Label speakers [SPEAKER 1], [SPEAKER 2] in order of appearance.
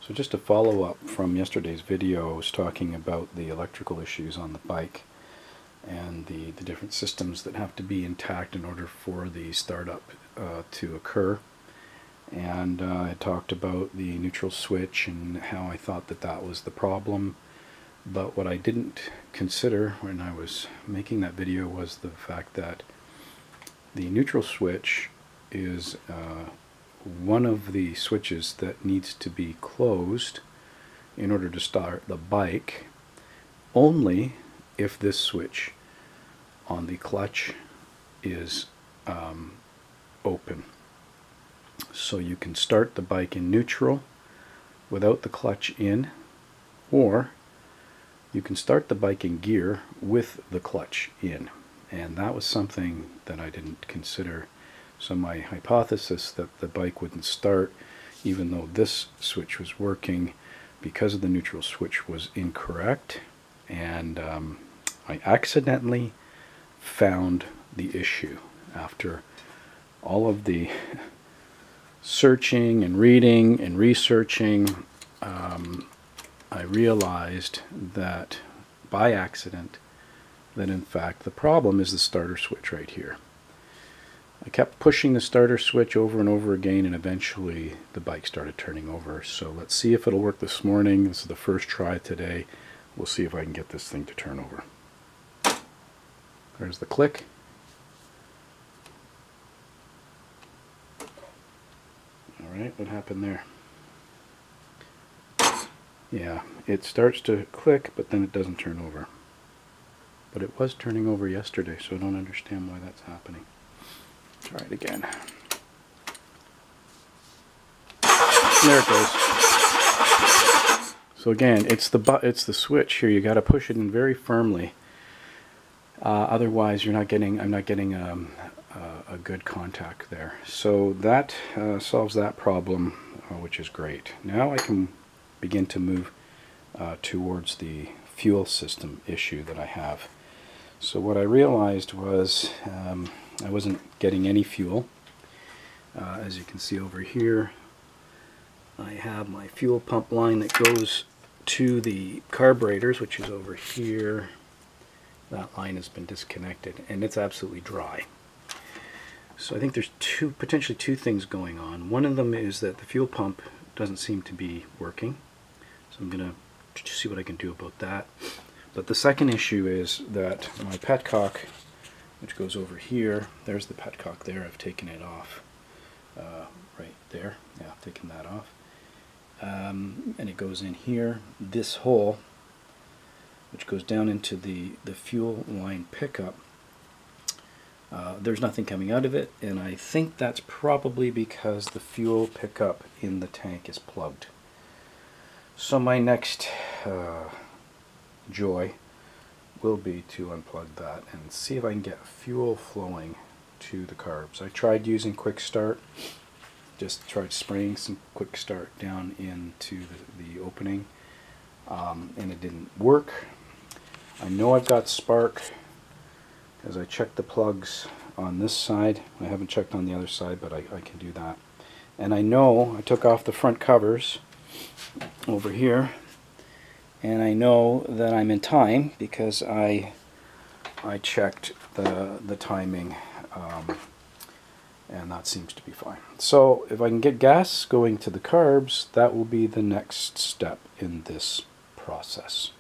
[SPEAKER 1] So just a follow-up from yesterday's video, I was talking about the electrical issues on the bike and the different systems that have to be intact in order for the startup to occur. And I talked about the neutral switch and how I thought that that was the problem. But what I didn't consider when I was making that video was the fact that the neutral switch is one of the switches that needs to be closed in order to start the bike only if this switch on the clutch is open. So you can start the bike in neutral without the clutch in, or you can start the bike in gear with the clutch in. And that was something that I didn't consider. So my hypothesis that the bike wouldn't start even though this switch was working because of the neutral switch was incorrect. And I accidentally found the issue after all of the searching and reading and researching. I realized that by accident that in fact the problem is the starter switch right here. I kept pushing the starter switch over and over again, and eventually the bike started turning over. So let's see if it'll work this morning. This is the first try today. We'll see if I can get this thing to turn over. There's the click. Alright, what happened there? Yeah, it starts to click, but then it doesn't turn over. But it was turning over yesterday, so I don't understand why that's happening. Try it again. There it goes. So again, it's the switch here. You got to push it in very firmly. Otherwise, I'm not getting a good contact there. So that solves that problem, which is great. Now I can begin to move towards the fuel system issue that I have. So what I realized was I wasn't getting any fuel. As you can see over here, I have my fuel pump line that goes to the carburetors, which is over here. That line has been disconnected and it's absolutely dry. So I think there's potentially two things going on. One of them is that the fuel pump doesn't seem to be working. So I'm going to see what I can do about that. But the second issue is that my petcock, which goes over here, there's the petcock there, I've taken it off right there. Yeah, I've taken that off. And it goes in here. This hole, which goes down into the fuel line pickup, there's nothing coming out of it, and I think that's probably because the fuel pickup in the tank is plugged. So my next joy will be to unplug that and see if I can get fuel flowing to the carbs. I tried using quick start, just tried spraying some quick start down into the opening, and it didn't work. I know I've got spark because I checked the plugs on this side. I haven't checked on the other side, but I can do that. And I know I took off the front covers over here, and I know that I'm in time because I checked the timing, and that seems to be fine. So if I can get gas going to the carbs, that will be the next step in this process.